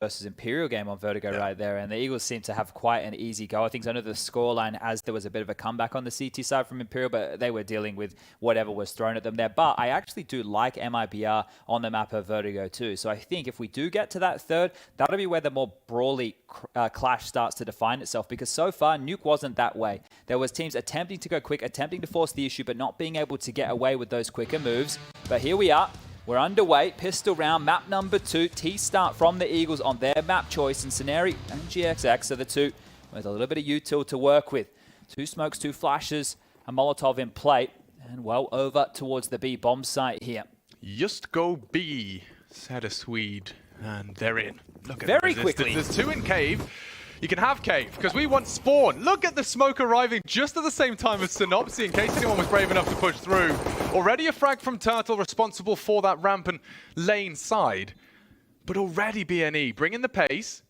versus Imperial game on Vertigo right there, and the Eagles seem to have quite an easy go. I think I know the scoreline as there was a bit of a comeback on the CT side from Imperial, but they were dealing with whatever was thrown at them there. But I actually do like MIBR on the map of Vertigo too. So I think if we do get to that third, that'll be where the more brawly clash starts to define itself, because so far Nuke wasn't that way. There was teams attempting to go quick, attempting to force the issue, but not being able to get away with those quicker moves. But here we are. We're underway. Pistol round, map number 2. T-start from the Eagles on their map choice. And Scenari and GXX are the two with a little bit of util to work with. 2 smokes, 2 flashes, a Molotov in play. And well over towards the B bomb site here. Just go B, said a Swede. And they're in. Look at very quickly. There's 2 in cave. You can have cave, because we want spawn. Look at the smoke arriving just at the same time as Synopsy, in case anyone was brave enough to push through. Already a frag from Turtle responsible for that ramp and lane side. But already BNE bringing the pace.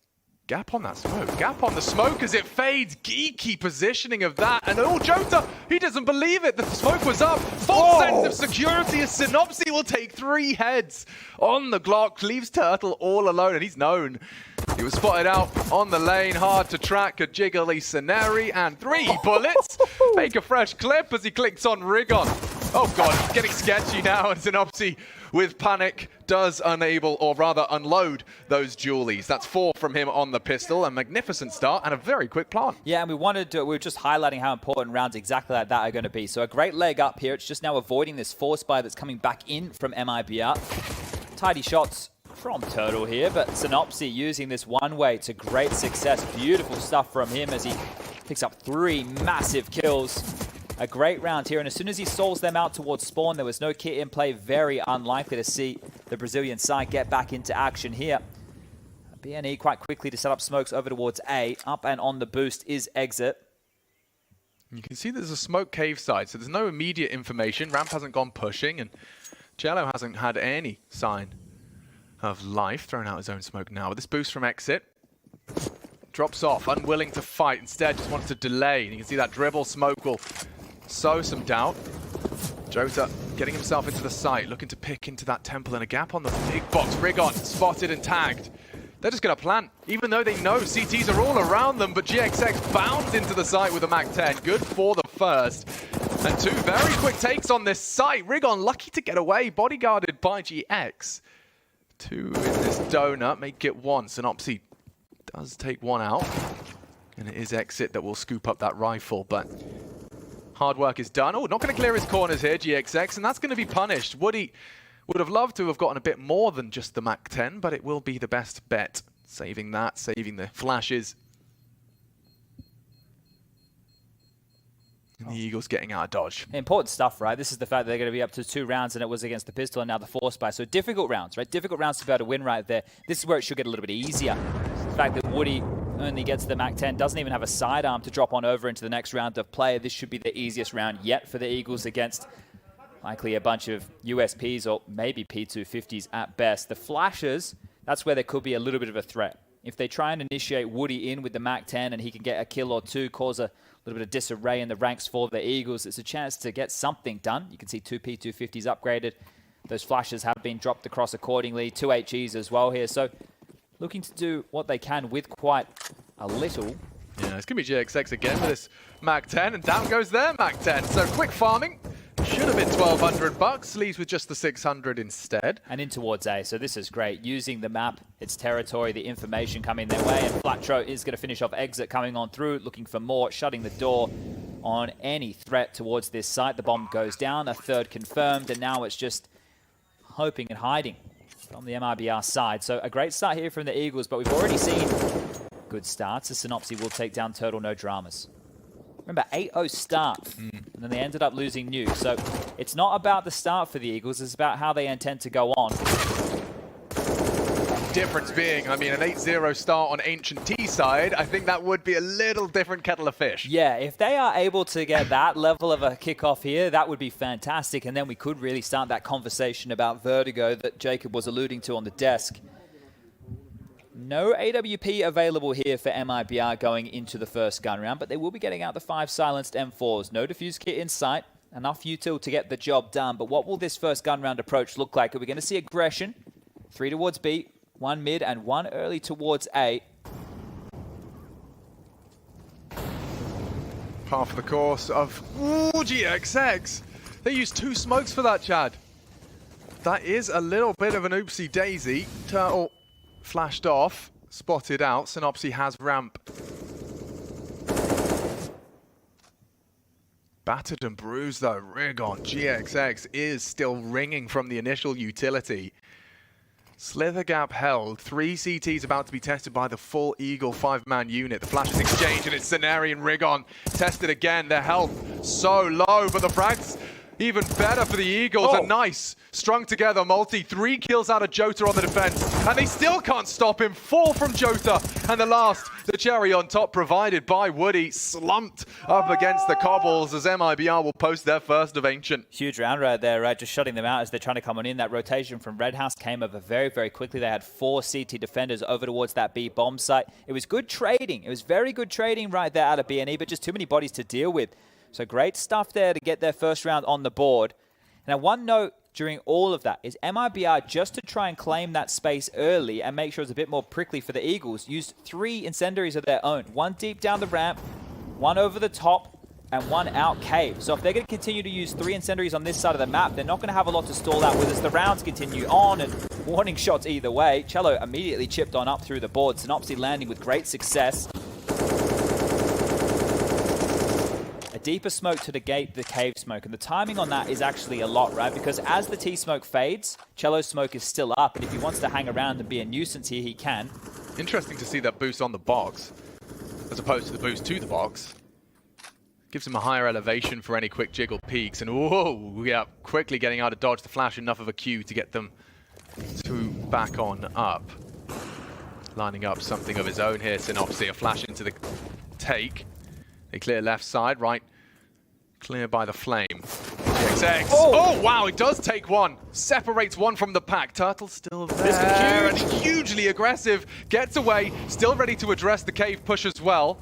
Gap on that smoke. Gap on the smoke as it fades. Geeky positioning of that. And oh, Jota, he doesn't believe it. The smoke was up. Full sense of security as Synopsy will take 3 heads on the Glock. Leaves Turtle all alone, and he's known. He was spotted out on the lane. Hard to track. A jiggly Scenari and 3 bullets. Make a fresh clip as he clicks on Rigon. Oh God, it's getting sketchy now, and Synopsy with panic does unable, or rather unload those dualies. That's 4 from him on the pistol. A magnificent start and a very quick plant. Yeah, and we were just highlighting how important rounds exactly like that are going to be. So a great leg up here. It's just now avoiding this force buy that's coming back in from MIBR. Tidy shots from Turtle here, but Synopsy using this one way to great success. Beautiful stuff from him as he picks up 3 massive kills. A great round here, and as soon as he stalls them out towards spawn, there was no kit in play. Very unlikely to see the Brazilian side get back into action here. BNE quite quickly to set up smokes over towards A. Up and on the boost is Exit. You can see there's a smoke cave side, so there's no immediate information. Ramp hasn't gone pushing, and Jello hasn't had any sign of life. Throwing out his own smoke now. With this boost from Exit, drops off, unwilling to fight. Instead, just wants to delay. And you can see that dribble smoke will sow some doubt. Jota getting himself into the site, looking to pick into that temple, and a gap on the big box. Rigon spotted and tagged. They're just going to plant, even though they know CTs are all around them, but GXX bounds into the site with a MAC-10. Good for the first. And 2 very quick takes on this site. Rigon lucky to get away, bodyguarded by GX. 2 in this donut, make it 1. Synopsy does take 1 out. And it is Exit that will scoop up that rifle, but hard work is done. Oh, not going to clear his corners here, GXX, and that's going to be punished. Woody would have loved to have gotten a bit more than just the MAC-10, but it will be the best bet. Saving that, saving the flashes. And the Eagles getting out of dodge. Important stuff, right? This is the fact that they're going to be up to 2 rounds, and it was against the pistol and now the force buy. So difficult rounds, right? Difficult rounds to be able to win right there. This is where it should get a little bit easier. The fact that Woody only gets the MAC-10, doesn't even have a sidearm to drop on over into the next round of play. This should be the easiest round yet for the Eagles against likely a bunch of USPs or maybe P250s at best. The flashes, that's where there could be a little bit of a threat. If they try and initiate Woody in with the MAC-10 and he can get a kill or 2, cause a little bit of disarray in the ranks for the Eagles, it's a chance to get something done. You can see 2 P250s upgraded. Those flashes have been dropped across accordingly. 2 HEs as well here. So looking to do what they can with quite a little. Yeah, it's going to be GXX again with this MAC-10, and down goes their MAC-10. So quick farming. Should have been 1,200 bucks, leaves with just the 600 instead. And in towards A, so this is great. Using the map, its territory, the information coming their way, and Flatro is going to finish off Exit coming on through, looking for more, shutting the door on any threat towards this site. The bomb goes down, a 3rd confirmed, and now it's just hoping and hiding from the MIBR side. So a great start here from the Eagles, but we've already seen good starts. The Synopsy will take down Turtle, no dramas. Remember, 8-0 start, and then they ended up losing Nuke. So it's not about the start for the Eagles, it's about how they intend to go on. Difference being, I mean, an 8-0 start on Ancient T side, I think that would be a little different kettle of fish. Yeah, if they are able to get that level of a kickoff here, that would be fantastic. And then we could really start that conversation about Vertigo that Jacob was alluding to on the desk. No AWP available here for MIBR going into the first gun round, but they will be getting out the 5 silenced M4s. No defuse kit in sight. Enough util to get the job done. But what will this first gun round approach look like? Are we going to see aggression? 3 towards B. one mid and one early towards A. Half of the course of GXX. They used 2 smokes for that, Chad. That is a little bit of an oopsie daisy. Turtle flashed off, spotted out. Synopsy has ramp. Battered and bruised though. Rig on GXX is still ringing from the initial utility. Slither gap held. 3 CTs about to be tested by the full Eagle 5-man unit. The flash is exchanged and it's Scenari and Rigon tested again. Their health so low, but the frags even better for the Eagles. A nice strung together multi. 3 kills out of Jota on the defense, and they still can't stop him. 4 from Jota, and the last, the cherry on top provided by Woody, slumped up against the cobbles as MIBR will post their first of Ancient. Huge round right there, right? Just shutting them out as they're trying to come on in. That rotation from Red House came over very, very quickly. They had 4 CT defenders over towards that B bomb site. It was good trading. It was very good trading right there out of BNE, but just too many bodies to deal with. So great stuff there to get their first round on the board. Now, one note during all of that is MIBR, just to try and claim that space early and make sure it's a bit more prickly for the Eagles, used 3 incendiaries of their own. 1 deep down the ramp, 1 over the top, and 1 out cave. So if they're going to continue to use 3 incendiaries on this side of the map, they're not going to have a lot to stall out with as the rounds continue on, and warning shots either way. Cello immediately chipped on up through the board. Synopsy landing with great success. Deeper smoke to negate the cave smoke, and the timing on that is actually a lot, right? Because as the T-smoke fades, Cello's smoke is still up, and if he wants to hang around and be a nuisance here, he can. Interesting to see that boost on the box, as opposed to the boost to the box. Gives him a higher elevation for any quick jiggle peaks, and whoa, yeah, quickly getting out of dodge the flash, enough of a cue to get them to back on up. Lining up something of his own here, Synopsy, a flash into the take. They clear left side, right clear by the flame. GXX. Oh, wow, it does take 1. Separates 1 from the pack. Turtle still there. And hugely aggressive. Gets away. Still ready to address the cave push as well.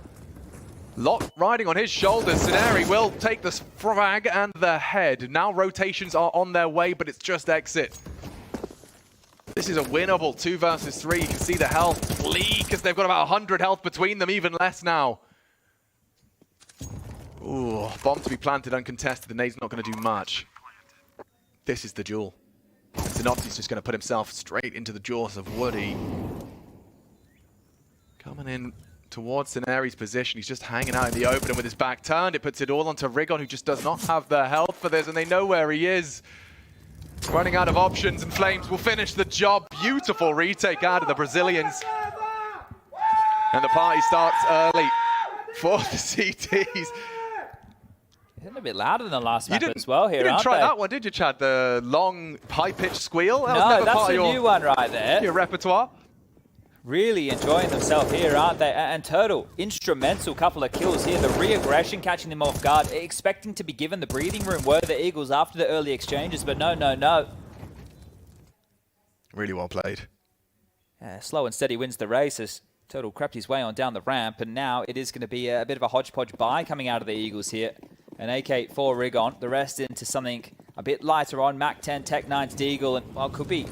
Lot riding on his shoulders. Scenari will take the frag and the head. Now rotations are on their way, but it's just exit. This is a winnable 2 versus 3. You can see the health leak as they've got about 100 health between them, even less now. Ooh, bomb to be planted uncontested. The nade's not going to do much. This is the duel. Synopsy's just going to put himself straight into the jaws of Woody. Coming in towards Scenari's position. He's just hanging out in the open, and with his back turned, it puts it all onto Rigon, who just does not have the health for this, and they know where he is. Running out of options, and Flames will finish the job. Beautiful retake out of the Brazilians. And the party starts early for the CTs. Hitting a bit louder than the last map as well here, You didn't try that one, did you, Chad? The long, high-pitched squeal? That was no, never that's part a of new one right there. Your repertoire? Really enjoying themselves here, aren't they? And Turtle, instrumental couple of kills here. The re-aggression catching them off guard, expecting to be given the breathing room were the Eagles after the early exchanges, but no, no, no. Really well played. Slow and steady wins the race as Turtle crept his way on down the ramp, and now it is going to be a bit of a hodgepodge buy coming out of the Eagles here. An AK-4 rig on, the rest into something a bit lighter on. Mac-10, Tech-9's Deagle, and well, could be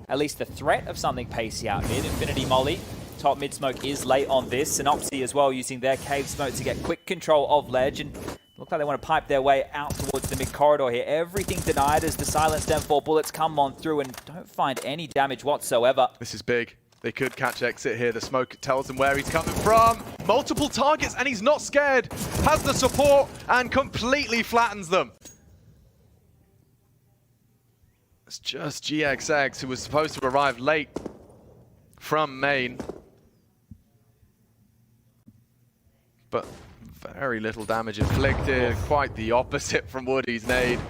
at least the threat of something pacey out mid. Infinity Molly, top mid smoke is late on this. Synopsy as well using their cave smoke to get quick control of ledge, and look like they want to pipe their way out towards the mid corridor here. Everything denied as the silenced M4 bullets come on through and don't find any damage whatsoever. This is big. They could catch exit here. The smoke tells them where he's coming from. Multiple targets, and he's not scared. Has the support and completely flattens them. It's just GXX, who was supposed to arrive late from main. But very little damage inflicted. Quite the opposite from Woody's nade.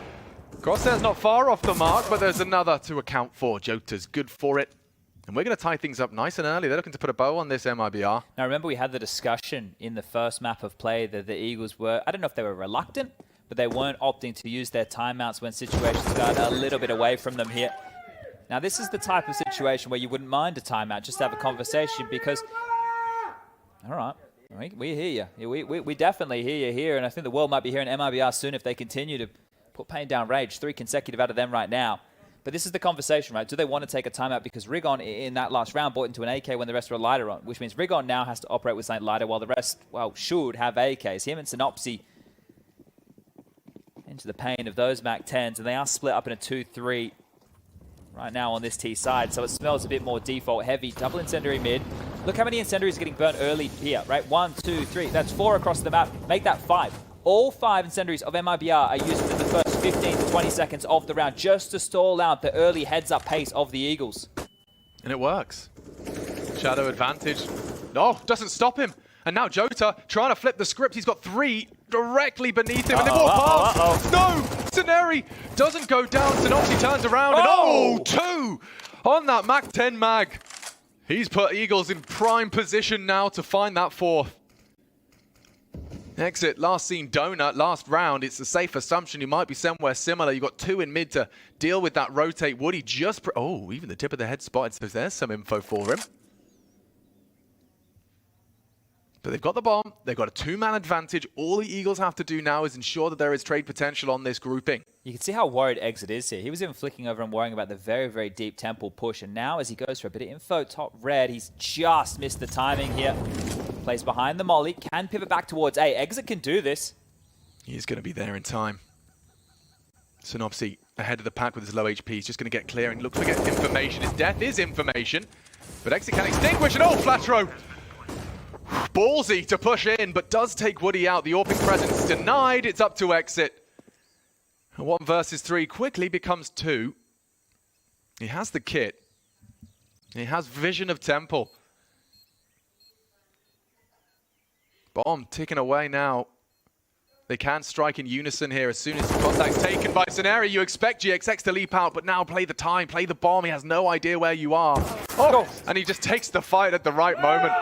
Crosshair's not far off the mark, but there's another to account for. Jota's good for it. And we're going to tie things up nice and early. They're looking to put a bow on this MIBR. Now, remember we had the discussion in the first map of play that the Eagles were, I don't know if they were reluctant, but they weren't opting to use their timeouts when situations got a little bit away from them here. Now, this is the type of situation where you wouldn't mind a timeout, just to have a conversation, because, all right, we hear you. We definitely hear you here, and I think the world might be hearing MIBR soon if they continue to put pain down rage. 3 consecutive out of them right now. But this is the conversation, right? Do they want to take a timeout? Because Rigon in that last round bought into an AK when the rest were lighter on, which means Rigon now has to operate with something lighter while the rest, well, should have AKs. Him and Synopsy into the pain of those MAC-10s, and they are split up in a 2-3 right now on this T side, so it smells a bit more default heavy. Double incendiary mid. Look how many incendiaries are getting burnt early here, right? 1, 2, 3. That's 4 across the map. Make that 5. All 5 incendiaries of MIBR are used within the first 15 to 20 seconds of the round just to stall out the early heads-up pace of the Eagles. And it works. Shadow advantage. No, doesn't stop him. And now Jota trying to flip the script. He's got 3 directly beneath him. And they walk past. No! Saneri doesn't go down. Synopsy turns around. And 2 on that MAC-10 mag. He's put Eagles in prime position now to find that 4th. Exit, last seen Donut, last round. It's a safe assumption you might be somewhere similar. You've got 2 in mid to deal with that rotate. Woody just... even the tip of the head spotted, so there's some info for him. But they've got the bomb. They've got a 2-man advantage. All the Eagles have to do now is ensure that there is trade potential on this grouping. You can see how worried Exit is here. He was even flicking over and worrying about the very, very deep temple push. And now as he goes for a bit of info, top red, he's just missed the timing here. Plays behind the molly, can pivot back towards A. Exit can do this. He's going to be there in time. Synopsy ahead of the pack with his low HP. He's just going to get clear and look for information. His death is information. But Exit can extinguish and flat throw. Ballsy to push in, but does take Woody out. The Orping presence denied. It's up to Exit. 1 versus 3 quickly becomes 2. He has the kit. He has vision of temple. Bomb ticking away now. They can strike in unison here as soon as the contact's taken by Saneri. You expect GXX to leap out, but now play the time, play the bomb. He has no idea where you are. And he just takes the fight at the right moment.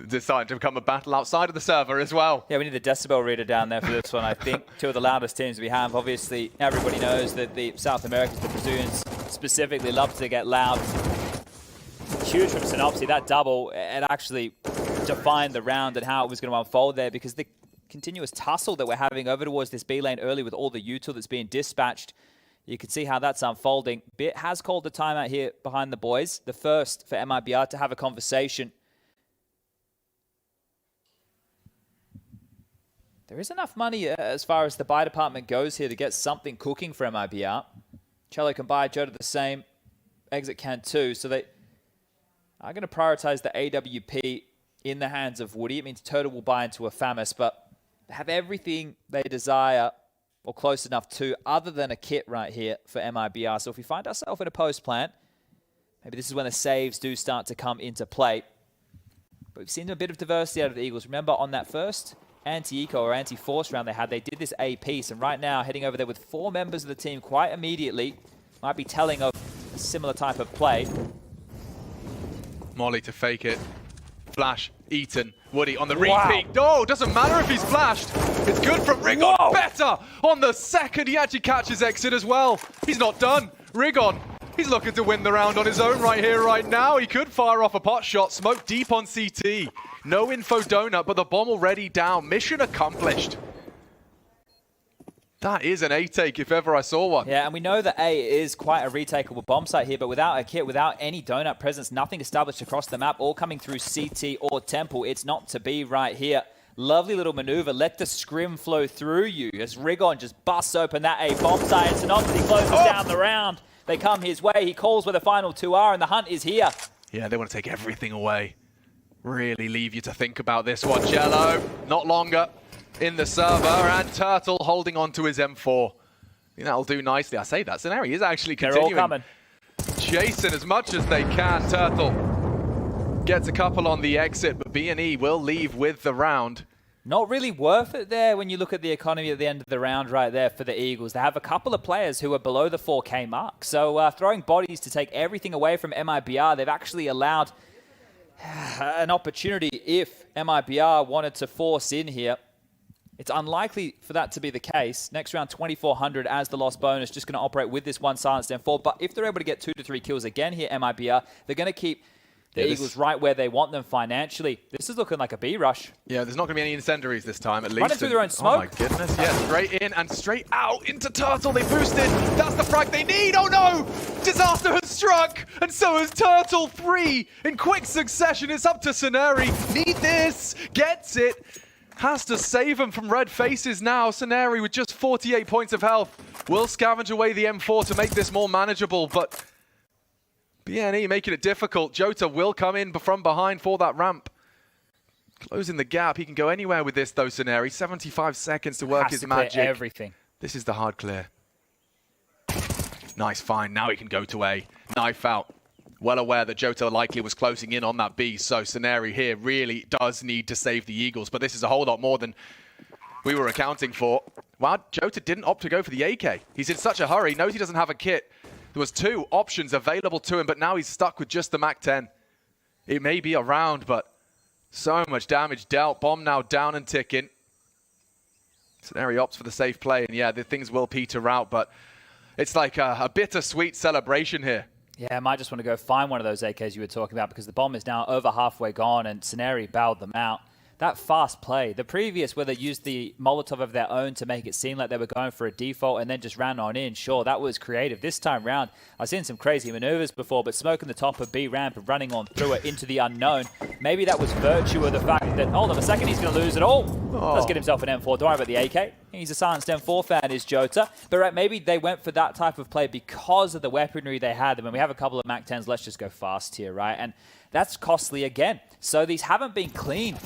Decided to become a battle outside of the server as well. Yeah, we need the decibel reader down there for this one. I think 2 of the loudest teams we have. Obviously, everybody knows that the South Americans, the Brazilians specifically, love to get loud. Huge from Synopsy. That double, it actually defined the round and how it was going to unfold there, because the continuous tussle that we're having over towards this B lane early with all the util that's being dispatched, you can see how that's unfolding. Bit has called the timeout here behind the boys. The first for MIBR to have a conversation. There is enough money as far as the buy department goes here to get something cooking for MIBR. Cello can buy, Jota the same. Exit can too. So they are going to prioritize the AWP in the hands of Woody. It means Turtle will buy into a FAMAS, but they have everything they desire or close enough to other than a kit right here for MIBR. So if we find ourselves in a post plant, maybe this is when the saves do start to come into play. But we've seen a bit of diversity out of the Eagles. Remember on that first anti-eco or anti-force round they did this A piece, and right now heading over there with 4 members of the team quite immediately. Might be telling of a similar type of play. Molly to fake it. Flash, Eaton, Woody on the repeat. No, doesn't matter if he's flashed. It's good from Rigon. Better on the second. He actually catches Exit as well. He's not done. Rigon, he's looking to win the round on his own right here, right now. He could fire off a pot shot. Smoke deep on CT. No info Donut, but the bomb already down. Mission accomplished. That is an A-take if ever I saw one. Yeah, and we know that A is quite a retakeable bomb site here, but without a kit, without any Donut presence, nothing established across the map, all coming through CT or Temple. It's not to be right here. Lovely little maneuver. Let the scrim flow through you as Rigon just busts open that A bomb site, and Synopsy closes down the round. They come his way. He calls where the final 2 are, and the hunt is here. Yeah, they want to take everything away. Really leave you to think about this one. Jello, not longer in the server, and Turtle holding on to his M4. I think that'll do nicely. I say that. Saneri is actually continuing. They're all coming. Chasing as much as they can. Turtle gets a couple on the exit, but B&E will leave with the round. Not really worth it there when you look at the economy at the end of the round right there for the Eagles. They have a couple of players who are below the 4K mark. So throwing bodies to take everything away from MIBR, they've actually allowed an opportunity if MIBR wanted to force in here. It's unlikely for that to be the case. Next round, 2,400 as the lost bonus, just going to operate with this one silenced M4. But if they're able to get 2 to 3 kills again here, MIBR, they're going to keep The Eagles right where they want them financially. This is looking like a B rush. Yeah, there's not going to be any incendiaries this time, at least. Running through their own smoke. Oh my goodness, yeah, straight in and straight out into Turtle. They boosted. That's the frag they need. Oh no! Disaster has struck, and so has Turtle. 3 in quick succession. It's up to Saneri. Need this. Gets it. Has to save him from red faces now. Saneri with just 48 points of health will scavenge away the M4 to make this more manageable, but BNE making it difficult. Jota will come in from behind for that ramp. Closing the gap. He can go anywhere with this, though, Saneri. 75 seconds to work his magic. Clear everything. This is the hard clear. Nice find. Now he can go to A. Knife out. Well aware that Jota likely was closing in on that B, so Saneri here really does need to save the Eagles, but this is a whole lot more than we were accounting for. Wow, Jota didn't opt to go for the AK. He's in such a hurry, knows he doesn't have a kit. There was 2 options available to him, but now he's stuck with just the MAC-10. It may be a round, but so much damage dealt. Bomb now down and ticking. Saneri opts for the safe play, and yeah, the things will peter out, but it's like a bittersweet celebration here. Yeah, I might just want to go find one of those AKs you were talking about because the bomb is now over halfway gone and Saneri bailed them out. That fast play, the previous where they used the Molotov of their own to make it seem like they were going for a default and then just ran on in, sure, that was creative. This time round, I've seen some crazy maneuvers before, but smoking the top of B ramp and running on through it into the unknown, maybe that was virtue of the fact that, hold on a second, he's going to lose it all. Let's get himself an M4. Don't worry about the AK. He's a silenced M4 fan, is Jota. But right, maybe they went for that type of play because of the weaponry they had. And when we have a couple of MAC-10s, let's just go fast here, right? And that's costly again. So these haven't been clean.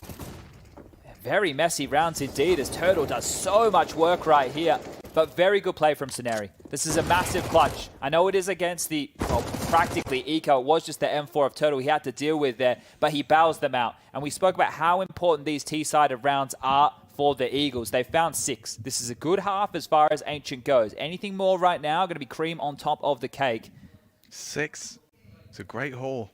Very messy rounds indeed, as Turtle does so much work right here. But very good play from Saneri. This is a massive clutch. I know it is against the, well, practically eco. It was just the M4 of Turtle he had to deal with there, but he bows them out. And we spoke about how important these T-sided rounds are for the Eagles. They found 6. This is a good half as far as Ancient goes. Anything more right now, going to be cream on top of the cake. 6. It's a great haul.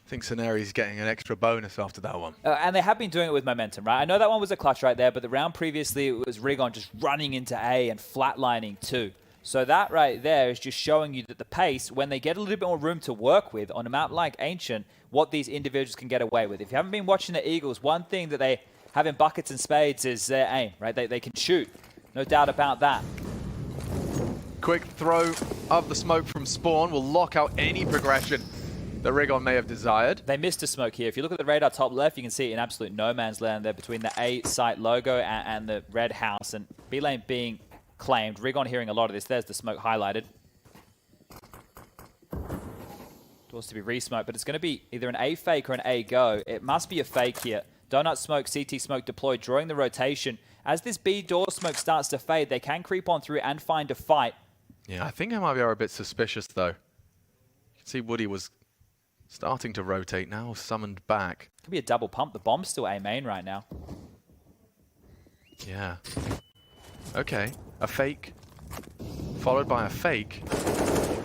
I think Saneri's getting an extra bonus after that one. And they have been doing it with momentum, right? I know that one was a clutch right there, but the round previously it was Rigon just running into A and flatlining too. So that right there is just showing you that the pace, when they get a little bit more room to work with on a map like Ancient, what these individuals can get away with. If you haven't been watching the Eagles, one thing that they have in buckets and spades is their aim, right? They can shoot. No doubt about that. Quick throw of the smoke from Spawn will lock out any progression that Rigon may have desired. They missed a smoke here. If you look at the radar top left, you can see it in absolute no man's land there between the A site logo and the red house, and B lane being claimed. Rigon hearing a lot of this. There's the smoke highlighted. Doors to be re-smoked, but it's going to be either an A fake or an A go. It must be a fake here. Donut smoke, CT smoke deployed during the rotation. As this B door smoke starts to fade, they can creep on through and find a fight. Yeah, I think MIBR are a bit suspicious though. You can see Woody was starting to rotate now, summoned back. Could be a double pump. The bomb's still A main right now. Yeah. Okay, a fake, followed by a fake.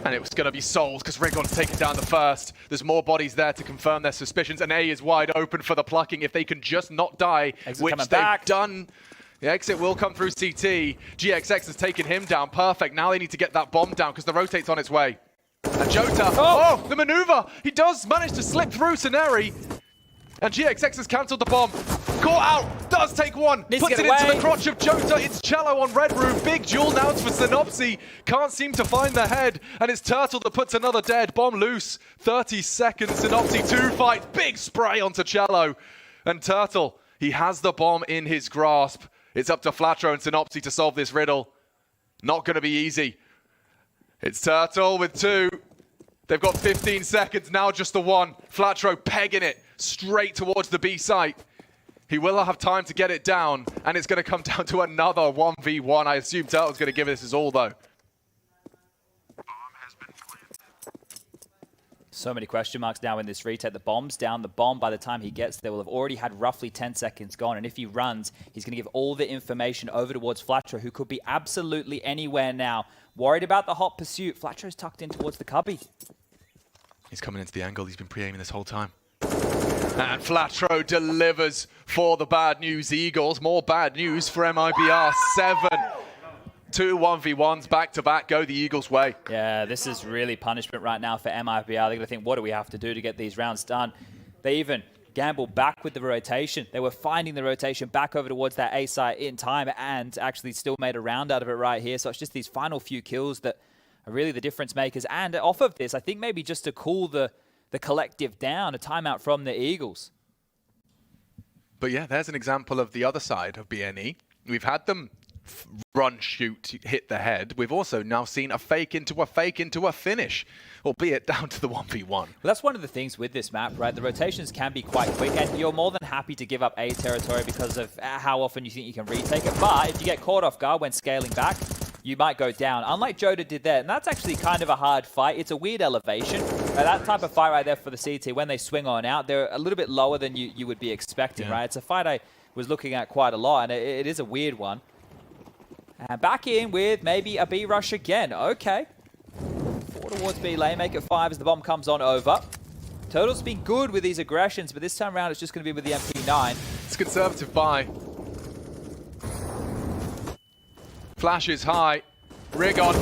And it was going to be sold because Rigon's taken down the first. There's more bodies there to confirm their suspicions, and A is wide open for the plucking if they can just not die, which they've done. The exit will come through CT. GXX has taken him down. Perfect. Now they need to get that bomb down because the rotate's on its way. And Jota, oh, the maneuver! He does manage to slip through Saneri. And GXX has cancelled the bomb. Caught out, does take one. Puts it into the crotch of Jota. It's Cello on red room. Big duel now for Synopsy. Can't seem to find the head. And it's Turtle that puts another dead. Bomb loose. 30 seconds. Synopsy 2 fight. Big spray onto Cello. And Turtle, he has the bomb in his grasp. It's up to Flatro and Synopsy to solve this riddle. Not going to be easy. It's Turtle with 2. They've got 15 seconds, now just the 1. Flatro pegging it straight towards the B site. He will have time to get it down, and it's going to come down to another 1v1. I assume Turtle's going to give this his all, though. So many question marks now in this retake. The bomb's down. The bomb, by the time he gets there, will have already had roughly 10 seconds gone. And if he runs, he's going to give all the information over towards Flatro, who could be absolutely anywhere now. Worried about the hot pursuit. Flatro's tucked in towards the cubby. He's coming into the angle. He's been pre-aiming this whole time. And Flatro delivers for the bad news Eagles. More bad news for MIBR. 7 Two 1v1s back-to-back go the Eagles' way. Yeah, this is really punishment right now for MIBR. They're going to think, what do we have to do to get these rounds done? They even gambled back with the rotation. They were finding the rotation back over towards that A site in time and actually still made a round out of it right here. So it's just these final few kills that are really the difference makers. And off of this, I think maybe just to cool the collective down, a timeout from the Eagles. But yeah, there's an example of the other side of BNE. We've had them run, shoot, hit the head. We've also now seen a fake into a finish, albeit down to the 1v1. Well, that's one of the things with this map, right? The rotations can be quite quick, and you're more than happy to give up A territory because of how often you think you can retake it. But if you get caught off guard when scaling back, you might go down, unlike Jota did there. And that's actually kind of a hard fight. It's a weird elevation. That type of fight right there for the CT, when they swing on out, they're a little bit lower than you would be expecting, right? It's a fight I was looking at quite a lot, and it is a weird one. And back in with maybe a B rush again. Okay. 4 towards B lane, make it 5 as the bomb comes on over. Turtle's been good with these aggressions, but this time around it's just going to be with the MP9. It's a conservative buy. Flash is high. Rigon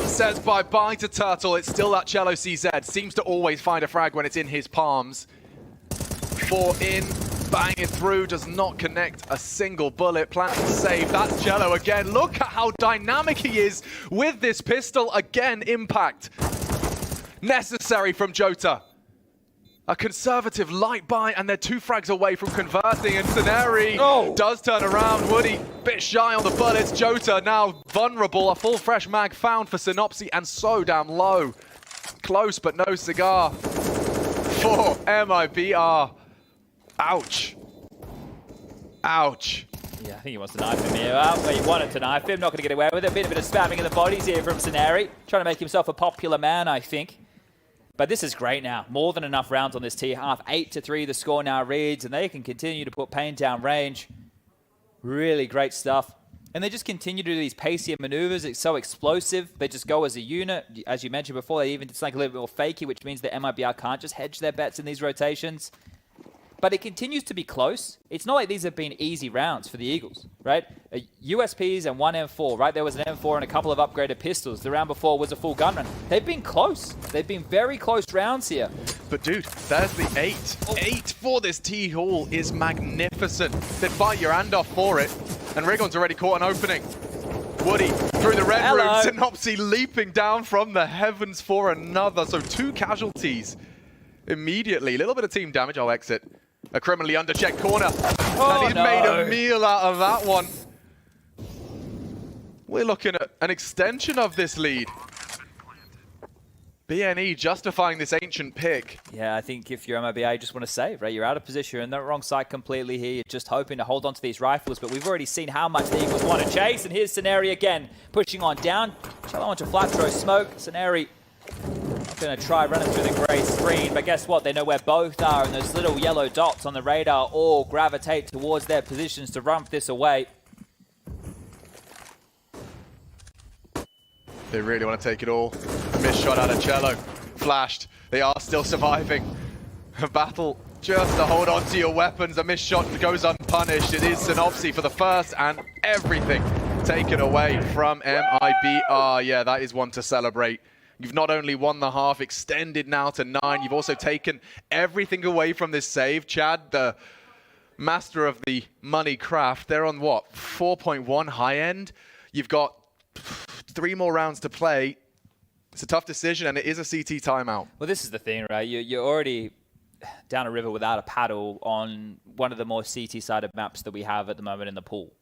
says bye-bye to Turtle. It's still that Cello CZ. Seems to always find a frag when it's in his palms. 4 in. Bang it through, does not connect a single bullet. Plants the save. That's Cello again. Look at how dynamic he is with this pistol. Again, impact necessary from Jota. A conservative light buy, and they're 2 frags away from converting. And Saneri does turn around. Woody, bit shy on the bullets. Jota now vulnerable. A full fresh mag found for Synopsy, and so damn low. Close, but no cigar for MIBR. Ouch. Ouch. Yeah, I think he wants to knife him here. Well, he wanted to knife him. Not going to get away with it. A bit of spamming in the bodies here from Saneri. Trying to make himself a popular man, I think. But this is great now. More than enough rounds on this T half. 8-3 the score now reads, and they can continue to put Pain down range. Really great stuff. And they just continue to do these pacier maneuvers. It's so explosive. They just go as a unit. As you mentioned before, they even did something a little bit more fakey, which means that MIBR can't just hedge their bets in these rotations. But it continues to be close. It's not like these have been easy rounds for the Eagles, right? USPs and 1 M4, right? There was an M4 and a couple of upgraded pistols. The round before was a full gun run. They've been close. They've been very close rounds here. But dude, there's the 8. 8 for this T-Hall is magnificent. They'd fight your hand off for it. And Rigon's already caught an opening. Woody through the red room. Synopsy leaping down from the heavens for another. So 2 casualties immediately. A little bit of team damage. I'll exit. A criminally underchecked corner. And he's made a meal out of that one. We're looking at an extension of this lead. BNE justifying this ancient pick. Yeah, I think if you're MIBR, you just want to save, right? You're out of position. You're in the wrong side completely here. You're just hoping to hold on to these rifles, but we've already seen how much the Eagles want to chase. And here's Saneri again, pushing on down. Cello onto flat throw smoke. Saneri going to try running through the grey screen, but guess what? They know where both are, and those little yellow dots on the radar all gravitate towards their positions to rump this away. They really want to take it all. A missed shot out of Cello. Flashed. They are still surviving. A battle just to hold on to your weapons. A missed shot goes unpunished. It is Synopsy for the first, and everything taken away from MIBR. Yeah, that is one to celebrate. You've not only won the half, extended now to 9, you've also taken everything away from this save. Chad, the master of the money craft, they're on what, 4.1 high end? You've got 3 more rounds to play. It's a tough decision, and it is a CT timeout. Well, this is the thing, right? You're already down a river without a paddle on one of the more CT-sided maps that we have at the moment in the pool.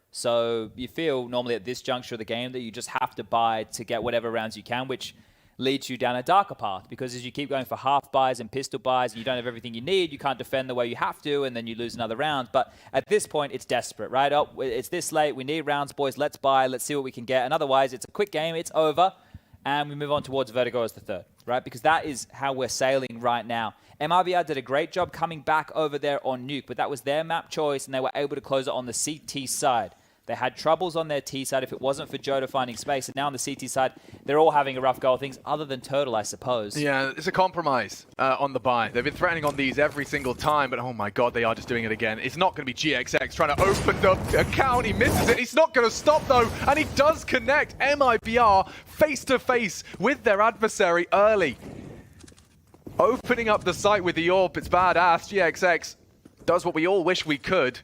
So you feel normally at this juncture of the game that you just have to buy to get whatever rounds you can, which leads you down a darker path, because as you keep going for half buys and pistol buys and you don't have everything you need, you can't defend the way you have to, and then you lose another round. But at this point, it's desperate, right? Oh, it's this late, we need rounds, boys, let's buy, let's see what we can get. And otherwise, it's a quick game, it's over, and we move on towards Vertigo as the third, right? Because that is how we're sailing right now. MIBR did a great job coming back over there on Nuke, but that was their map choice, and they were able to close it on the CT side. They had troubles on their T side if it wasn't for Jota finding space. And now on the CT side, they're all having a rough go of things, other than Turtle, I suppose. Yeah, it's a compromise on the buy. They've been threatening on these every single time, but oh my god, they are just doing it again. It's not going to be GXX trying to open the account. He misses it. He's not going to stop, though, and he does connect MIBR face-to-face with their adversary early. Opening up the site with the AWP, it's badass. GXX does what we all wish we could.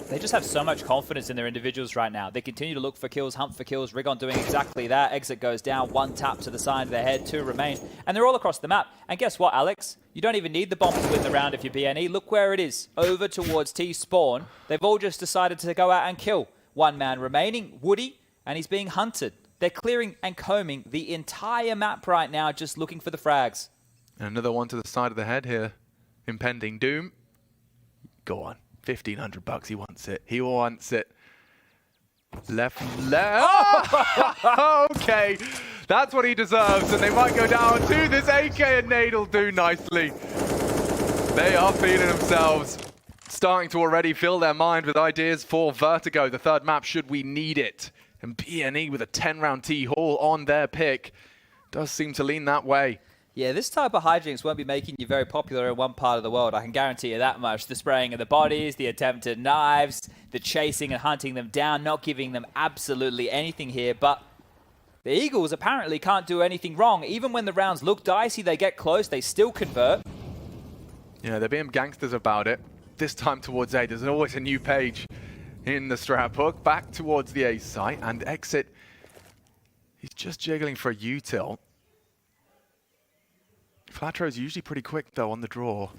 They just have so much confidence in their individuals right now. They continue to look for kills, hunt for kills. Rigon doing exactly that. Exit goes down, 1 tap to the side of their head, 2 remain. And they're all across the map. And guess what, Alex? You don't even need the bomb to win the round if you're BNE. Look where it is, over towards T-spawn. They've all just decided to go out and kill. 1 man remaining, Woody, and he's being hunted. They're clearing and combing the entire map right now, just looking for the frags. Another one to the side of the head here. Impending doom. Go on. $1,500, he wants it. He wants it. Left. Oh! Okay, that's what he deserves, and they might go down to this AK, and Nade'll do nicely. They are feeling themselves, starting to already fill their mind with ideas for Vertigo, the 3rd map, should we need it. And BNE with a 10-round T-haul on their pick does seem to lean that way. Yeah, this type of hijinks won't be making you very popular in one part of the world. I can guarantee you that much. The spraying of the bodies, the attempted knives, the chasing and hunting them down, not giving them absolutely anything here. But the Eagles apparently can't do anything wrong. Even when the rounds look dicey, they get close, they still convert. Yeah, they're being gangsters about it. This time towards A, there's always a new page in the strap hook. Back towards the A site, and Exit, he's just jiggling for a util. Flatro's usually pretty quick, though, on the draw.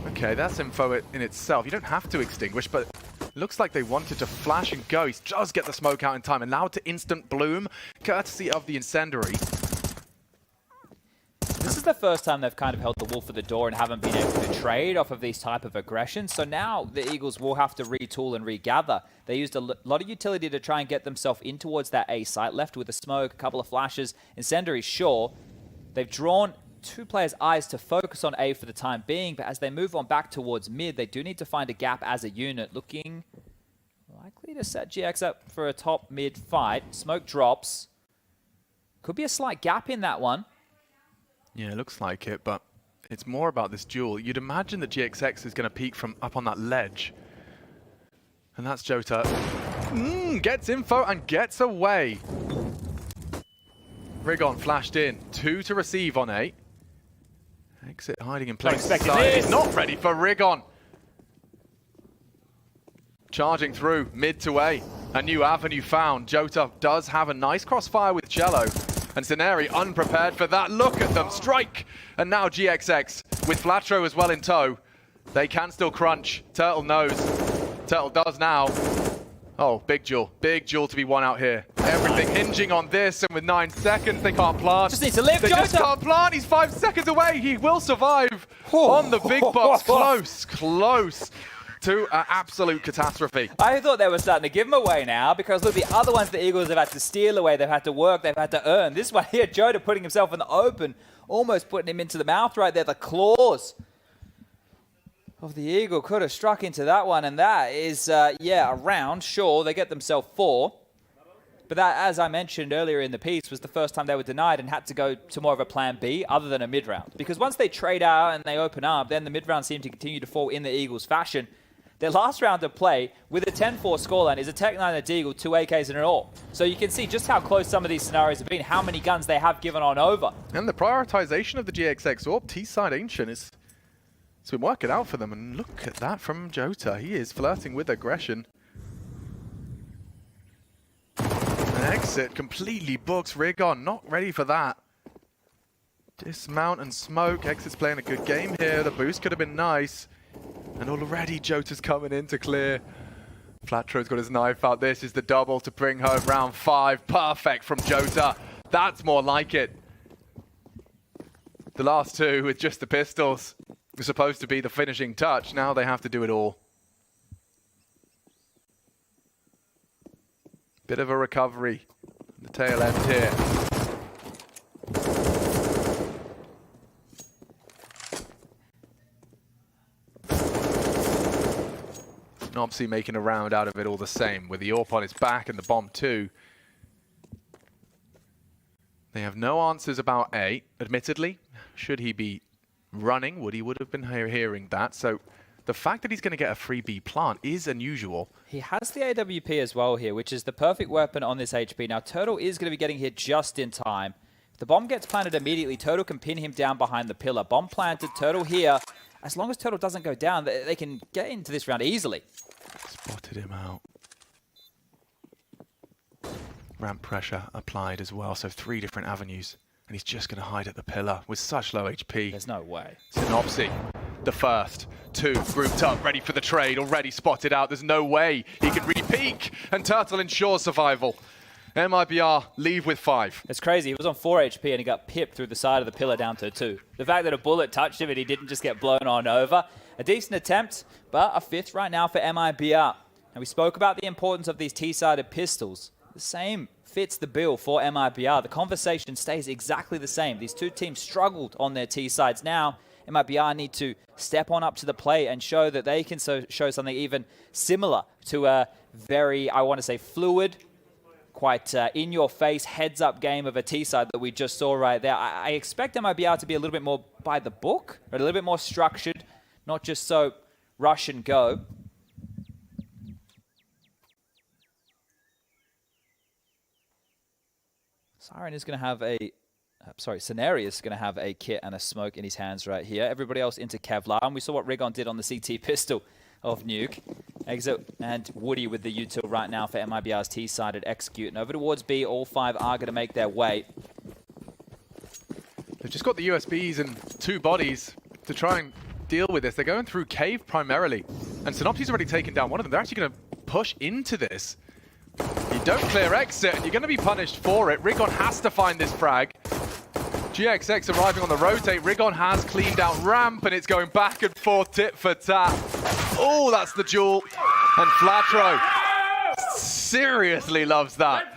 Okay, that's info in itself. You don't have to extinguish, but looks like they wanted to flash and go. He does get the smoke out in time, allowed to instant bloom, courtesy of the incendiary. This is the first time they've kind of held the wolf at the door and haven't been able to trade off of these type of aggressions. So now the Eagles will have to retool and regather. They used a lot of utility to try and get themselves in towards that A site, left with a smoke, a couple of flashes. Incendiary, sure. They've drawn 2 players' eyes to focus on A for the time being, but as they move on back towards mid, they do need to find a gap as a unit. Looking likely to set GX up for a top mid fight. Smoke drops. Could be a slight gap in that one. Yeah, it looks like it, but it's more about this duel. You'd imagine that GXX is going to peek from up on that ledge. And that's Jota. Gets info and gets away. Rigon flashed in. 2 to receive on A. Exit hiding in plain sight. He's not ready for Rigon. Charging through mid to A. A new avenue found. Jota does have a nice crossfire with Cello. And Scenari unprepared for that. Look at them strike. And now GXX with Flatro as well in tow. They can still crunch. Turtle knows. Turtle does now. Oh, big duel to be won out here. Everything hinging on this, and with 9 seconds, they can't plant. Just needs to live, They just can't plant. He's 5 seconds away. He will survive on the big box. Close to an absolute catastrophe. I thought they were starting to give him away now, because look, the other ones the Eagles have had to steal away, they've had to work, they've had to earn. This one here, Jota putting himself in the open, almost putting him into the mouth right there. The claws of the Eagle could have struck into that one, and that is, yeah, a round. Sure, they get themselves 4. But that, as I mentioned earlier in the piece, was the first time they were denied and had to go to more of a plan B other than a mid-round. Because once they trade out and they open up, then the mid-round seemed to continue to fall in the Eagles' fashion. Their last round of play, with a 10-4 scoreline, is a Tech 9 at Eagle, 2 AKs and an AWP. So you can see just how close some of these scenarios have been, how many guns they have given on over. And the prioritization of the GXX AWP, T-side Ancient, it's been working out for them. And look at that from Jota. He is flirting with aggression. An Exit completely books Rigon, not ready for that. Dismount and smoke. Exit's playing a good game here. The boost could have been nice. And already Jota's coming in to clear. Flatro's got his knife out. This is the double to bring home round 5. Perfect from Jota. That's more like it. The last 2 with just the pistols were supposed to be the finishing touch. Now they have to do it all. Bit of a recovery on the tail end here. Synopsy making a round out of it all the same, with the AWP on his back and the bomb too. They have no answers about A, admittedly. Should he be running, he would have been hearing that. So the fact that he's going to get a free B plant is unusual. He has the AWP as well here, which is the perfect weapon on this HP. Now, Turtle is going to be getting hit just in time. If the bomb gets planted immediately, Turtle can pin him down behind the pillar. Bomb planted, Turtle here. As long as Turtle doesn't go down, they can get into this round easily. Spotted him out. Ramp pressure applied as well, so 3 different avenues. And he's just going to hide at the pillar with such low HP. There's no way. Synopsy, the first, 2, grouped up, ready for the trade, already spotted out. There's no way he can re-peek, and Turtle ensures survival. MIBR leave with 5. It's crazy. He was on 4 HP and he got pipped through the side of the pillar down to 2. The fact that a bullet touched him and he didn't just get blown on over. A decent attempt, but a 5th right now for MIBR. And we spoke about the importance of these T-sided pistols. The same fits the bill for MIBR. The conversation stays exactly the same. These two teams struggled on their T-sides. Now, MIBR need to step on up to the plate and show that they can show something even similar to a very, I want to say, fluid, quite in-your-face, heads-up game of a T-side that we just saw right there. I expect MIBR to be a little bit more by the book, or a little bit more structured, not just so rush and go. Siren is going to have Scenario is going to have a kit and a smoke in his hands right here. Everybody else into Kevlar. And we saw what Rigon did on the CT pistol of Nuke. Exit and Woody with the util right now for MIBR's T-sided execute. And over towards B, all 5 are going to make their way. They've just got the USBs and 2 bodies to try and deal with this. They're going through cave primarily. And Synopsy's already taken down one of them. They're actually going to push into this. You don't clear exit, and you're going to be punished for it. Rigon has to find this frag. GXX arriving on the rotate. Rigon has cleaned out ramp, and it's going back and forth, tit for tat. Oh, that's the duel. And Flatro seriously loves that.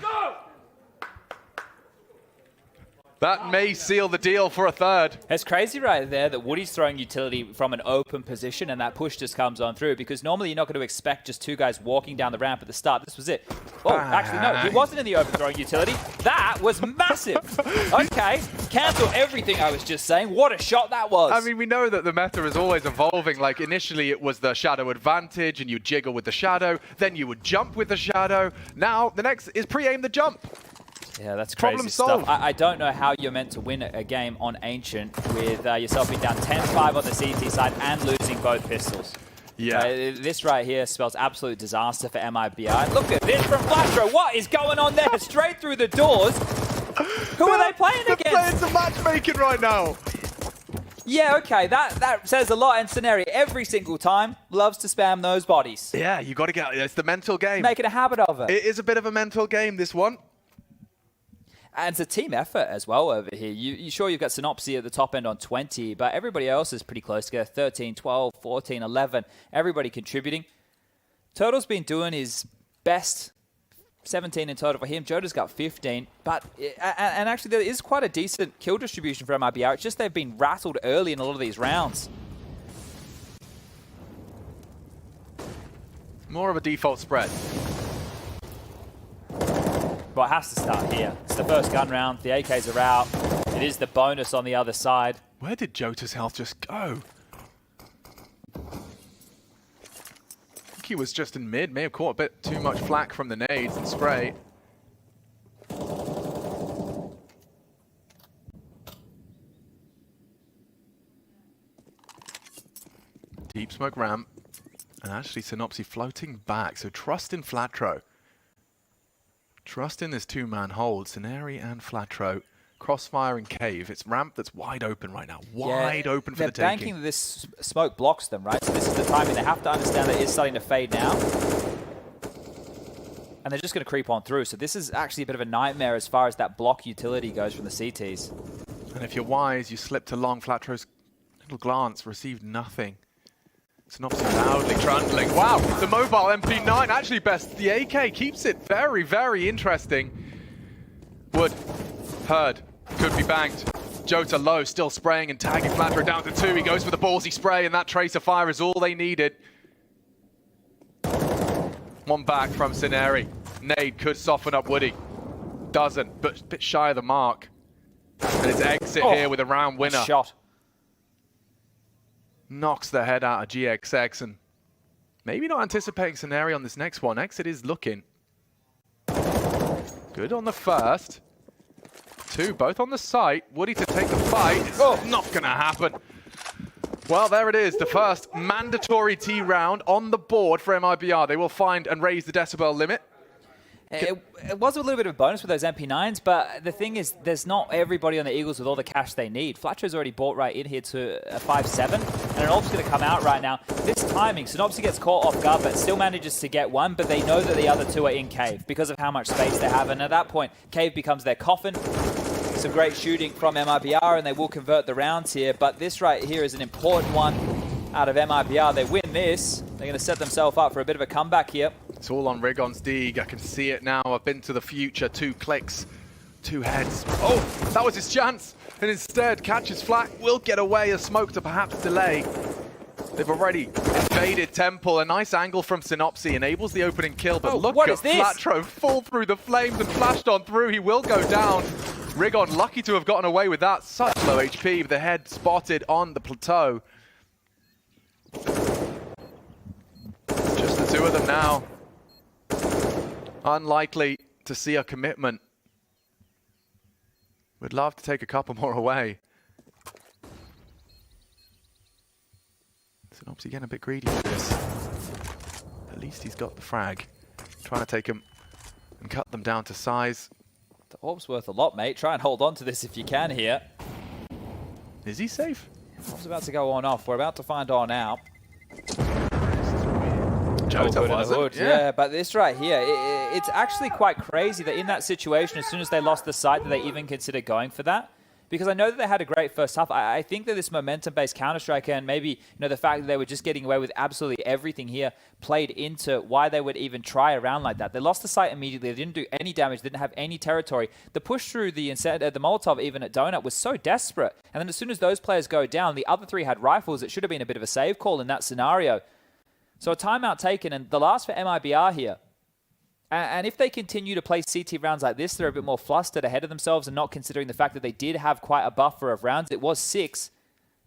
That may seal the deal for a 3rd. It's crazy right there that Woody's throwing utility from an open position and that push just comes on through, because normally you're not going to expect just 2 guys walking down the ramp at the start. This was it. Oh, actually, no, he wasn't in the open throwing utility. That was massive. Okay, cancel everything I was just saying. What a shot that was. I mean, we know that the meta is always evolving. Like, initially it was the shadow advantage, and you jiggle with the shadow. Then you would jump with the shadow. Now, the next is pre-aim the jump. Yeah, that's crazy Problem stuff. solved. I don't know how you're meant to win a game on Ancient with yourself being down 10-5 on the CT side and losing both pistols. Yeah. This right here spells absolute disaster for MIBR. And look at this from Flastro. What is going on there? Straight through the doors. Who are they playing against? They're playing some matchmaking right now. Yeah, okay, that says a lot. And Scenario, every single time, loves to spam those bodies. Yeah, you got to get. It's the mental game. Making a habit of it. It is a bit of a mental game, this one. And it's a team effort as well over here. You sure you've got Synopsy at the top end on 20, but everybody else is pretty close together. 13, 12, 14, 11. Everybody contributing. Turtle's been doing his best. 17 in total for him. Jota's got 15. But and actually, there is quite a decent kill distribution for MIBR. It's just they've been rattled early in a lot of these rounds. More of a default spread. But it has to start here. It's the first gun round. The AKs are out. It is the bonus on the other side. Where did Jota's health just go? I think he was just in mid. May have caught a bit too much flack from the nades and spray. Deep smoke ramp. And actually Synopsy floating back. So trust in Flatro. Trust in this 2-man hold, Scenari and Flatro. Crossfire and cave. It's ramp that's wide open right now. Wide open for the taking. They're banking that this smoke blocks them, right? So this is the timing. They have to understand that it is starting to fade now. And they're just going to creep on through. So this is actually a bit of a nightmare as far as that block utility goes from the CTs. And if you're wise, you slip to long. Flatro's little glance received nothing. Synopsy loudly trundling. Wow, the mobile MP9 actually best. The AK keeps it very, very interesting. Wood, heard, could be banked. Jota low, still spraying and tagging Flatro down to 2. He goes for the ballsy spray, and that tracer fire is all they needed. One back from Sineri. Nade could soften up Woody. Doesn't, but a bit shy of the mark. And it's exit here with a round winner. Shot. Knocks the head out of GXX and maybe not anticipating Sineri on this next one. Exit is looking good on the first. Two, both on the site. Woody to take the fight. It's not going to happen. Well, there it is. The first mandatory T round on the board for MIBR. They will find and raise the decibel limit. It was a little bit of a bonus with those MP9s, but the thing is, there's not everybody on the Eagles with all the cash they need. Flatcho's already bought right in here to a 5-7, and an Orb's going to come out right now. This timing, Synopsy gets caught off guard, but still manages to get one, but they know that the other two are in Cave because of how much space they have, and at that point, Cave becomes their coffin. Some great shooting from MIBR, and they will convert the rounds here, but this right here is an important one out of MIBR. They win this, they're going to set themselves up for a bit of a comeback here. It's all on Rigon's dig. I can see it now. I've been to the future. 2 clicks, 2 heads. Oh, that was his chance. And instead, catches Flak, will get away. A smoke to perhaps delay. They've already invaded Temple. A nice angle from Synopsy enables the opening kill. But look at Flatro fall through the flames and flashed on through. He will go down. Rigon lucky to have gotten away with that. Such low HP with the head spotted on the plateau. Just the two of them now. Unlikely to see a commitment. Would love to take a couple more away. Synopsy getting a bit greedy with this. At least he's got the frag. Trying to take him and cut them down to size. The Orb's worth a lot, mate. Try and hold on to this if you can here. Is he safe? Orb's about to go on off. We're about to find on out. Jota wasn't. Yeah, but this right here, it's actually quite crazy that in that situation, as soon as they lost the site, that they even considered going for that. Because I know that they had a great first half. I think that this momentum-based Counter-Strike and maybe the fact that they were just getting away with absolutely everything here played into why they would even try around like that. They lost the site immediately. They didn't do any damage. They didn't have any territory. The push through the Molotov even at Donut was so desperate. And then as soon as those players go down, the other 3 had rifles. It should have been a bit of a save call in that scenario. So a timeout taken, and the last for MIBR here. And if they continue to play CT rounds like this, they're a bit more flustered ahead of themselves and not considering the fact that they did have quite a buffer of rounds. It was 6.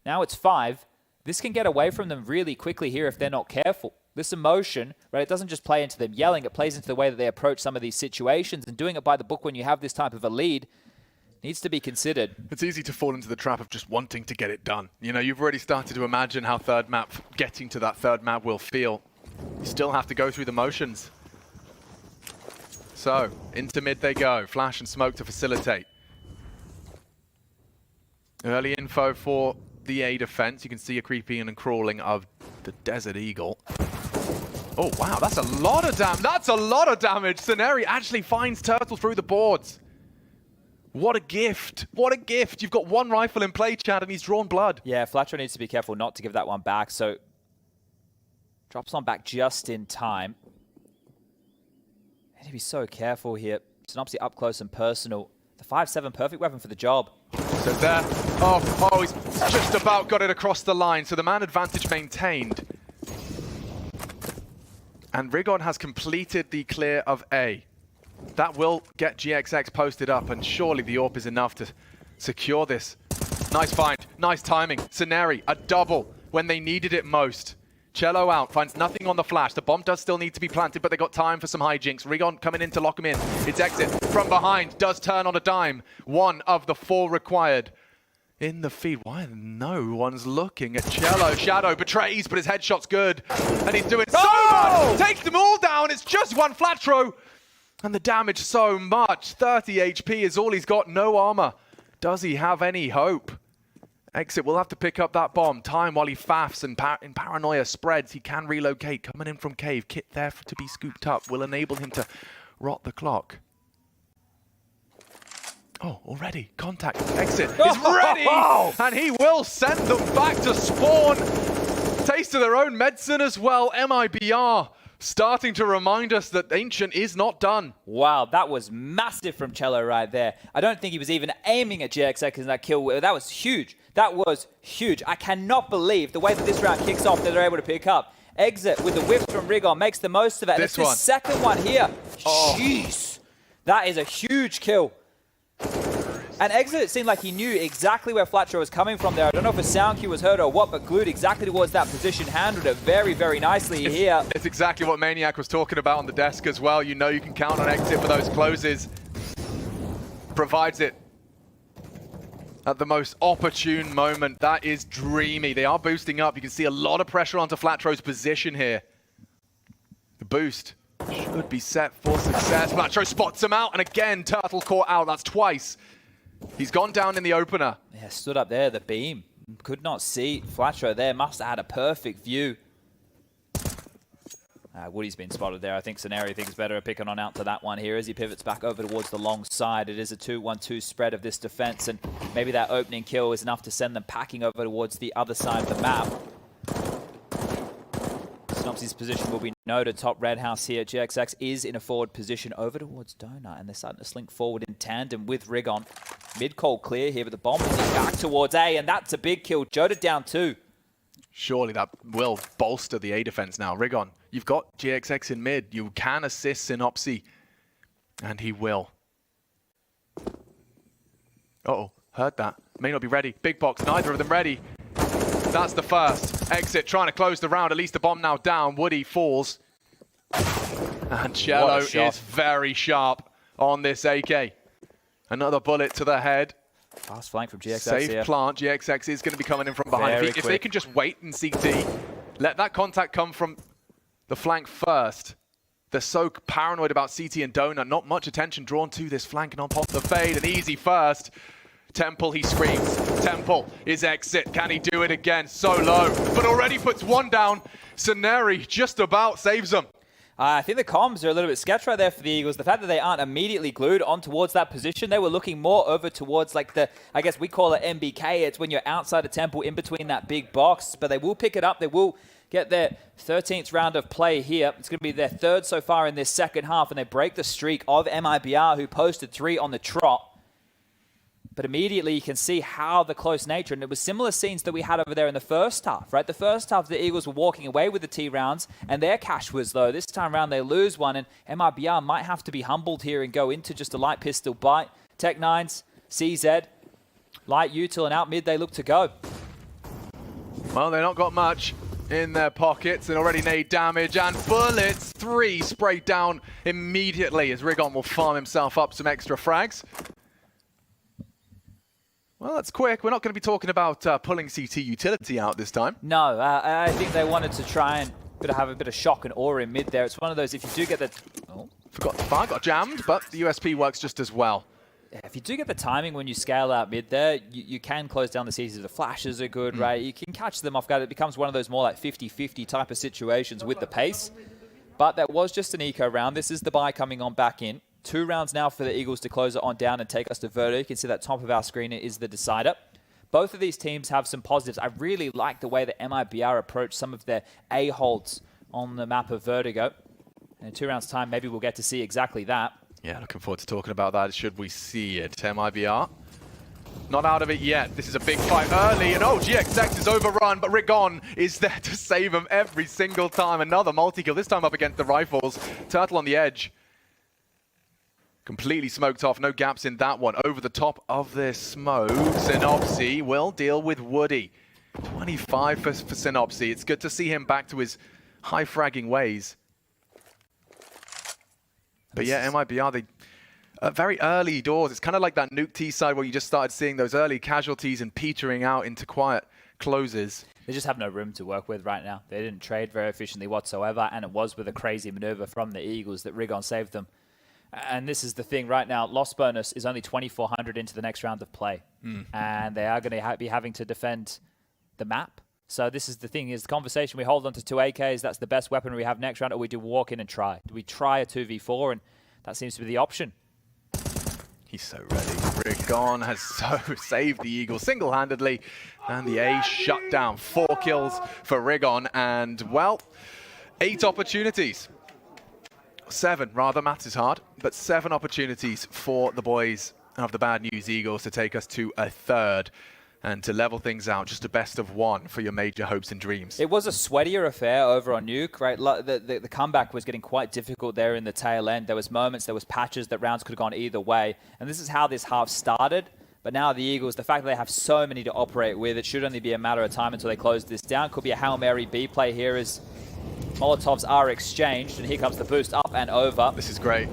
Now it's 5. This can get away from them really quickly here if they're not careful. This emotion, right, it doesn't just play into them yelling. It plays into the way that they approach some of these situations. And doing it by the book when you have this type of a lead needs to be considered. It's easy to fall into the trap of just wanting to get it done. You've already started to imagine how getting to that third map will feel. You still have to go through the motions. So, into mid they go. Flash and smoke to facilitate. Early info for the A defense. You can see a creeping and crawling of the Desert Eagle. Oh, wow, that's a lot of damage. That's a lot of damage. Sineri actually finds Turtle through the boards. What a gift. What a gift. You've got 1 rifle in play, Chad, and he's drawn blood. Yeah, Flatro needs to be careful not to give that one back. So, drops on back just in time. Need to be so careful here. Synopsy up close and personal. The 5-7, perfect weapon for the job. So there. Oh, he's just about got it across the line. So the man advantage maintained. And Rigon has completed the clear of A. That will get GXX posted up, and surely the AWP is enough to secure this. Nice find, nice timing. Sineri, a double when they needed it most. Cello out, finds nothing on the flash. The bomb does still need to be planted, but they got time for some hijinks. Rigon coming in to lock him in. It's exit from behind, does turn on a dime. 1 of the 4 required. In the feed, why no one's looking at Cello? Shadow betrays, but his headshot's good. And he's doing so much! Takes them all down, it's just 1 Flatro! And the damage so much. 30 HP is all he's got, no armor. Does he have any hope? Exit will have to pick up that bomb. Time while he faffs and in paranoia spreads. He can relocate. Coming in from cave. Kit there to be scooped up. Will enable him to rot the clock. Oh, already. Contact. Exit is ready. And he will send them back to spawn. Taste of their own medicine as well. MIBR starting to remind us that Ancient is not done. Wow, that was massive from Cello right there. I don't think he was even aiming at GXX in that kill. That was huge. That was huge. I cannot believe the way that this round kicks off that they're able to pick up. Exit with the whiffs from Rigon, makes the most of it. And it's the second one here. Jeez. That is a huge kill. And Exit, it seemed like he knew exactly where Flatcher was coming from there. I don't know if a sound cue was heard or what, but glued exactly towards that position, handled it very, very nicely here. It's exactly what Maniac was talking about on the desk as well. You know you can count on Exit for those closes. Provides it at the most opportune moment. That is dreamy. They are boosting up. You can see a lot of pressure onto Flatro's position here. The boost should be set for success. Flatro spots him out, and again, Turtle caught out. That's twice. He's gone down in the opener. Yeah, stood up there, the beam. Could not see Flatro there. Must have had a perfect view. Woody's been spotted there. I think Scenario thinks better at picking on out to that one here as he pivots back over towards the long side. It is a 2-1-2 spread of this defense, and maybe that opening kill is enough to send them packing over towards the other side of the map. Synopsy's position will be noted. Top red house here. GXX is in a forward position over towards Donut, and they're starting to slink forward in tandem with Rigon. Mid-call clear here, but the bomb is back towards A, and that's a big kill. Jota down 2. Surely that will bolster the A defense now. Rigon, you've got GXX in mid. You can assist Synopsy, and he will. Uh-oh, heard that. May not be ready. Big box, neither of them ready. That's the first. Exit trying to close the round. At least the bomb now down. Woody falls. And Cello is very sharp on this AK. Another bullet to the head. Fast flank from GXX Safe here. plant. GXX is going to be coming in from behind. If they can just wait in CT, let that contact come from the flank first. They're so paranoid about CT and Donut. Not much attention drawn to this flank, and on pop the fade. An easy first. Temple, he screams. Temple is Exit. Can he do it again? So low, but already puts one down. Scenari just about saves them. I think the comms are a little bit sketch right there for the Eagles. The fact that they aren't immediately glued on towards that position, they were looking more over towards like the, I guess we call it MBK. It's when you're outside a temple in between that big box, but they will pick it up. They will get their 13th round of play here. It's going to be their third so far in this second half, and they break the streak of MIBR, who posted 3 on the trot. But immediately you can see how the close nature, and it was similar scenes that we had over there in the first half, right? The first half, the Eagles were walking away with the T rounds, and their cash was low. This time around, they lose one, and MIBR might have to be humbled here and go into just a light pistol bite. Tech 9s, CZ, light util, and out mid they look to go. Well, they've not got much in their pockets and already made damage, and bullets, 3 sprayed down immediately as Rigon will farm himself up some extra frags. Well, that's quick. We're not going to be talking about pulling CT utility out this time. No, I think they wanted to try and have a bit of shock and awe in mid there. It's one of those, if you do get the... Oh. Forgot the fire, got jammed, but the USP works just as well. If you do get the timing when you scale out mid there, you can close down the CTs. The flashes are good, right? You can catch them off guard. It becomes one of those more like 50-50 type of situations with the pace. But that was just an eco round. This is the buy coming on back in. 2 rounds now for the Eagles to close it on down and take us to Verdo. You can see that top of our screen is the decider. Both of these teams have some positives. I really like the way that MIBR approached some of their A-holds on the map of Vertigo. And in 2 rounds' time, maybe we'll get to see exactly that. Yeah, looking forward to talking about that, should we see it. MIBR, not out of it yet. This is a big fight early, and oh, GXX is overrun, but Rigon is there to save him every single time. Another multi-kill, this time up against the rifles. Turtle on the edge. Completely smoked off, no gaps in that one. Over the top of this smoke, Synopsy will deal with Woody. 25 for Synopsy. It's good to see him back to his high fragging ways. But yeah, MIBR, they very early doors. It's kind of like that Nuke T side where you just started seeing those early casualties and petering out into quiet closes. They just have no room to work with right now. They didn't trade very efficiently whatsoever, and it was with a crazy maneuver from the Eagles that Rigon saved them. And this is the thing right now, loss bonus is only 2,400 into the next round of play. And they are going to be having to defend the map. So this is the thing, is the conversation. We hold on to 2 AKs, that's the best weapon we have next round, or we do walk in and try. Do we try a 2v4? And that seems to be the option. He's so ready. Rigon has so saved the Eagles single-handedly. And the A shut down. 4 kills for Rigon. And, well, 8 opportunities. 7, rather, maths is hard, but 7 opportunities for the boys of the Bad News Eagles to take us to a third. And to level things out, just a best of one for your major hopes and dreams. It was a sweatier affair over on Nuke, right? The comeback was getting quite difficult there in the tail end. There was moments, there was patches that rounds could have gone either way. And this is how this half started. But now the Eagles, the fact that they have so many to operate with, it should only be a matter of time until they close this down. Could be a Hail Mary B play here as Molotovs are exchanged. And here comes the boost up and over. This is great.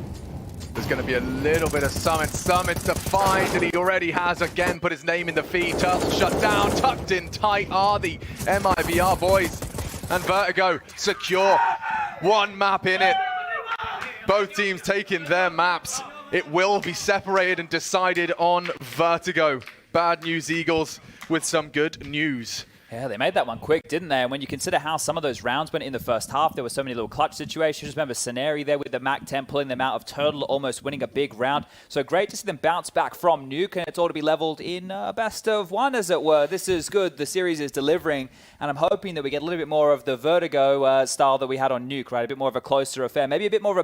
There's going to be a little bit of Summit to find, and he already has again put his name in the feed. Turtle shut down, tucked in tight are the MIBR boys. And Vertigo secure. One map in it. Both teams taking their maps. It will be separated and decided on Vertigo. Bad news, Eagles, with some good news. Yeah, they made that one quick, didn't they? And when you consider how some of those rounds went in the first half, there were so many little clutch situations. Remember Scenarii there with the MAC-10 pulling them out of Turtle, almost winning a big round. So great to see them bounce back from Nuke, and it's all to be leveled in a best of one, as it were. This is good. The series is delivering, and I'm hoping that we get a little bit more of the Vertigo style that we had on Nuke, right? A bit more of a closer affair, maybe a bit more of a